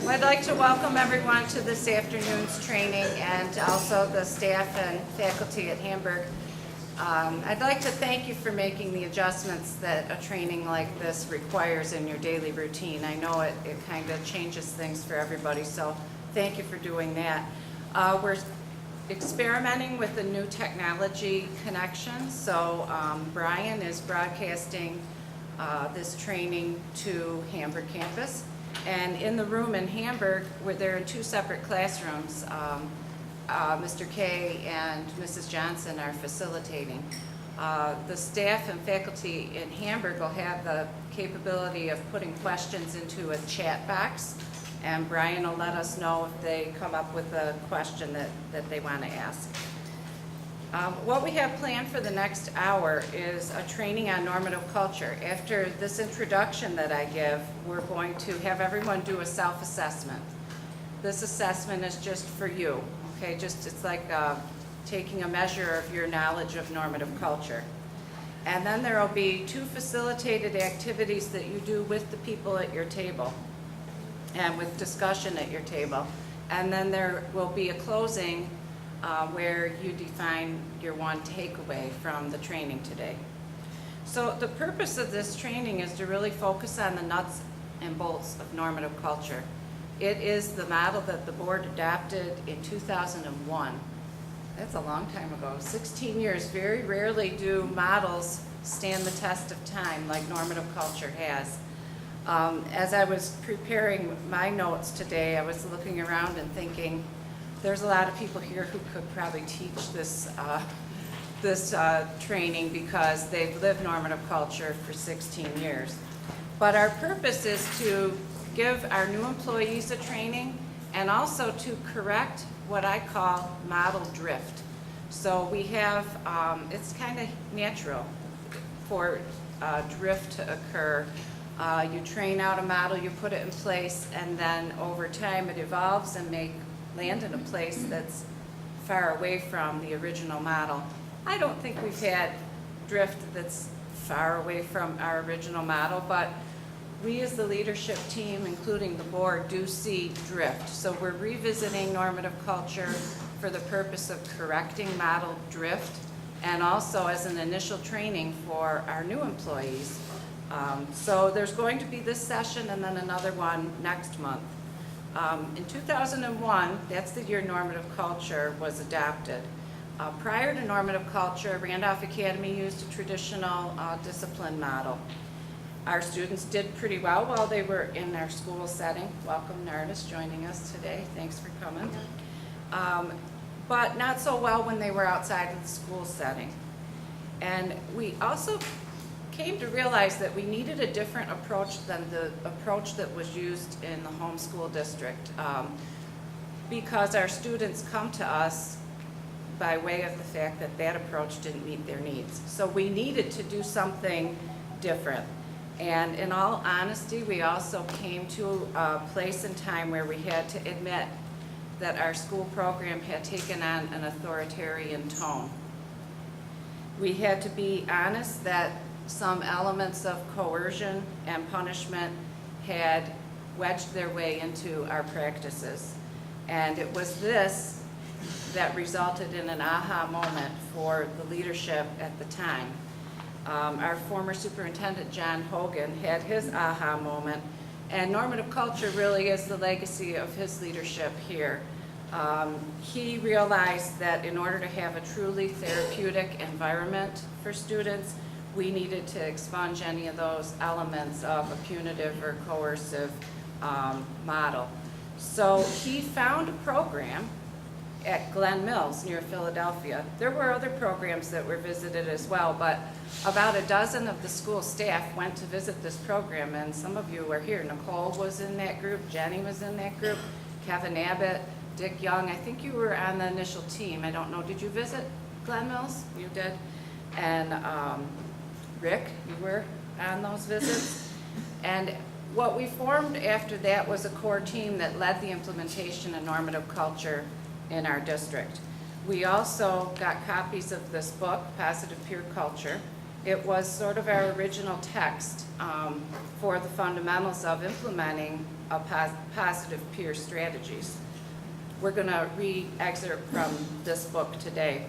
I'd like to welcome everyone to this afternoon's training and also the staff and faculty at Hamburg. I'd like to thank you for making the adjustments that a training like this requires in your daily routine. I know it kind of changes things for everybody, so thank you for doing that. We're experimenting with a new technology connection, so Brian is broadcasting this training to Hamburg campus. And in the room in Hamburg, where they're in two separate classrooms, Mr. Kay and Mrs. Johnson are facilitating. The staff and faculty in Hamburg will have the capability of putting questions into a chat box, and Brian will let us know if they come up with a question that they want to ask. What we have planned for the next hour is a training on normative culture. After this introduction that I give, we're going to have everyone do a self-assessment. This assessment is just for you, okay? It's like taking a measure of your knowledge of normative culture. And then there will be two facilitated activities that you do with the people at your table and with discussion at your table. And then there will be a closing where you define your one takeaway from the training today. So the purpose of this training is to really focus on the nuts and bolts of normative culture. It is the model that the board adopted in 2001. That's a long time ago, 16 years. Very rarely do models stand the test of time like normative culture has. As I was preparing my notes today, I was looking around and thinking, there's a lot of people here who could probably teach this training because they've lived normative culture for 16 years. But our purpose is to give our new employees a training and also to correct what I call model drift. So we have, it's kind of natural for drift to occur. You train out a model, you put it in place, and then over time it evolves and land in a place that's far away from the original model. I don't think we've had drift that's far away from our original model, but we as the leadership team, including the board, do see drift. So we're revisiting normative culture for the purpose of correcting model drift and also as an initial training for our new employees. So there's going to be this session and then another one next month. In 2001, that's the year normative culture was adopted. Prior to normative culture, Randolph Academy used a traditional discipline model. Our students did pretty well while they were in our school setting. Welcome, Nardis, joining us today. Thanks for coming. But not so well when they were outside of the school setting. And we also came to realize that we needed a different approach than the approach that was used in the home school district because our students come to us by way of the fact that that approach didn't meet their needs. So we needed to do something different. And in all honesty, we also came to a place in time where we had to admit that our school program had taken on an authoritarian tone. We had to be honest that some elements of coercion and punishment had wedged their way into our practices. And it was this that resulted in an aha moment for the leadership at the time. Our former superintendent, John Hogan, had his aha moment, and normative culture really is the legacy of his leadership here. He realized that in order to have a truly therapeutic environment for students, we needed to expunge any of those elements of a punitive or coercive model. So he found a program at Glen Mills near Philadelphia. There were other programs that were visited as well, but about a dozen of the school staff went to visit this program, and some of you were here. Nicole was in that group, Jenny was in that group, Kevin Abbott, Dick Young. I think you were on the initial team. I don't know, did you visit Glen Mills? You did. And Rick, you were on those visits. And what we formed after that was a core team that led the implementation of normative culture in our district. We also got copies of this book, Positive Peer Culture, It was sort of our original text for the fundamentals of implementing a positive peer strategies. We're going to re-excerpt from this book today.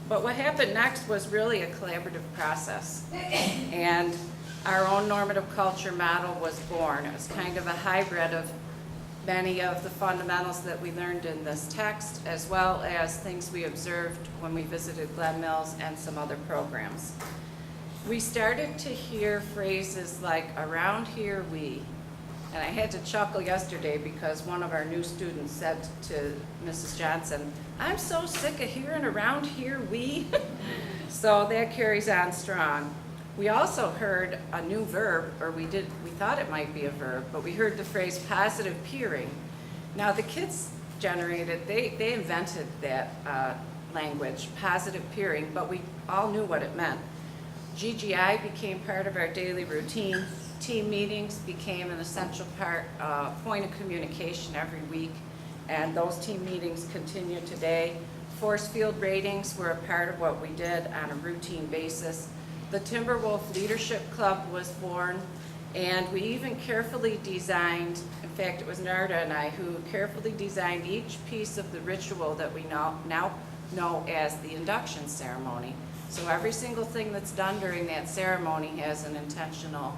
But what happened next was really a collaborative process. And our own normative culture model was born. It was kind of a hybrid of many of the fundamentals that we learned in this text, as well as things we observed when we visited Glen Mills and some other programs. We started to hear phrases like, around here we, and I had to chuckle yesterday because one of our new students said to Mrs. Johnson, I'm so sick of hearing around here we. So that carries on strong. We also heard a new verb, or we thought it might be a verb, but we heard the phrase positive peering. Now the kids generated, they invented that language, positive peering, but we all knew what it meant. GGI became part of our daily routine. Team meetings became an essential point of communication every week, and those team meetings continue today. Force field ratings were a part of what we did on a routine basis. The Timberwolf Leadership Club was born, and we even carefully designed, in fact it was Narda and I who carefully designed each piece of the ritual that we now know as the induction ceremony. So every single thing that's done during that ceremony has an intentional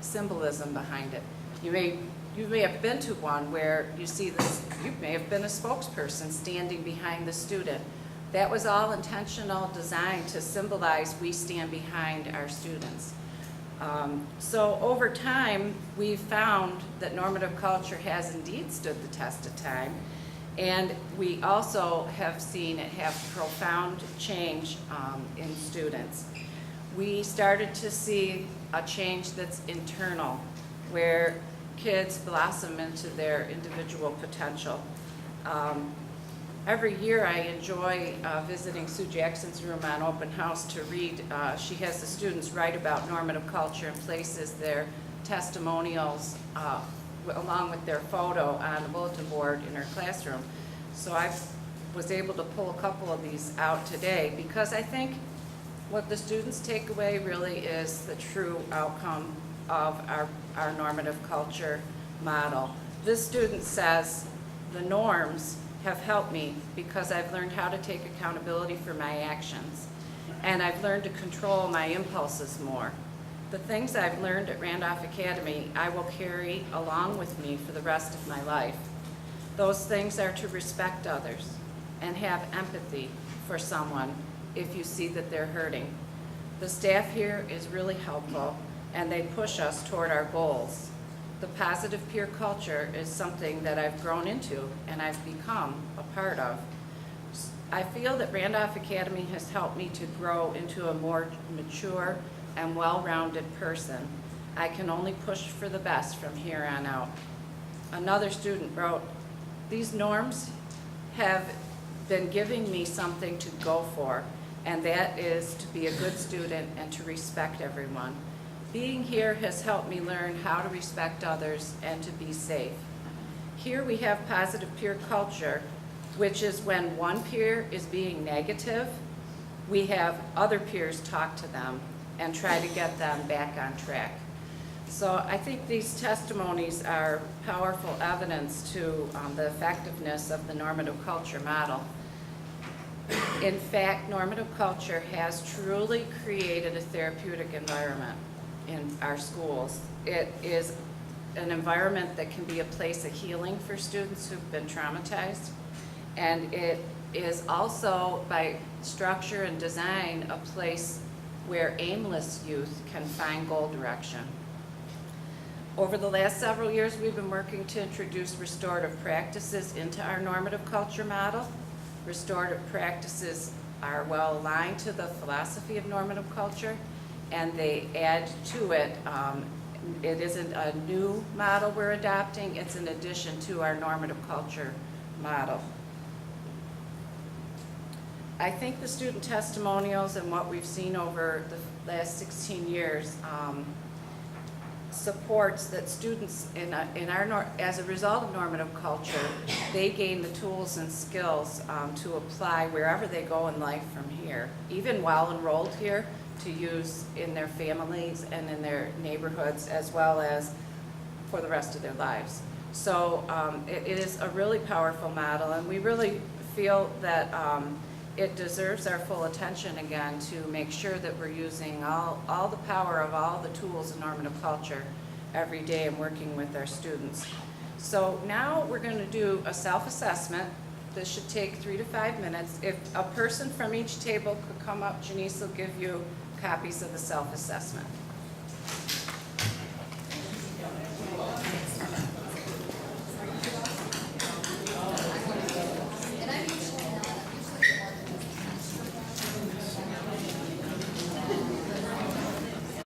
symbolism behind it. You may have been to one where you see this, you may have been a spokesperson standing behind the student. That was all intentional, designed to symbolize we stand behind our students. So over time, we've found that normative culture has indeed stood the test of time, and we also have seen it have profound change in students. We started to see a change that's internal, where kids blossom into their individual potential. Every year I enjoy visiting Sue Jackson's room on open house to read. She has the students write about normative culture and places their testimonials along with their photo on the bulletin board in her classroom. So I was able to pull a couple of these out today because I think what the students take away really is the true outcome of our normative culture model. This student says, the norms have helped me because I've learned how to take accountability for my actions, and I've learned to control my impulses more. The things I've learned at Randolph Academy I will carry along with me for the rest of my life. Those things are to respect others and have empathy for someone if you see that they're hurting. The staff here is really helpful, and they push us toward our goals. The positive peer culture is something that I've grown into and I've become a part of. I feel that Randolph Academy has helped me to grow into a more mature and well-rounded person. I can only push for the best from here on out. Another student wrote, these norms have been giving me something to go for, and that is to be a good student and to respect everyone. Being here has helped me learn how to respect others and to be safe. Here we have positive peer culture, which is when one peer is being negative, we have other peers talk to them and try to get them back on track. So I think these testimonies are powerful evidence to the effectiveness of the normative culture model. In fact, normative culture has truly created a therapeutic environment in our schools. It is an environment that can be a place of healing for students who've been traumatized, and it is also, by structure and design, a place where aimless youth can find goal direction. Over the last several years, we've been working to introduce restorative practices into our normative culture model. Restorative practices are well aligned to the philosophy of normative culture, and they add to it. It isn't a new model we're adopting, it's an addition to our normative culture model. I think the student testimonials and what we've seen over the last 16 years supports that students as a result of normative culture, they gain the tools and skills to apply wherever they go in life from here. Even while enrolled here, to use in their families and in their neighborhoods, as well as for the rest of their lives. So it is a really powerful model, and we really feel that it deserves our full attention again to make sure that we're using all the power of all the tools in normative culture every day and working with our students. So now we're going to do a self-assessment. This should take 3 to 5 minutes. If a person from each table could come up, Janice will give you copies of the self-assessment.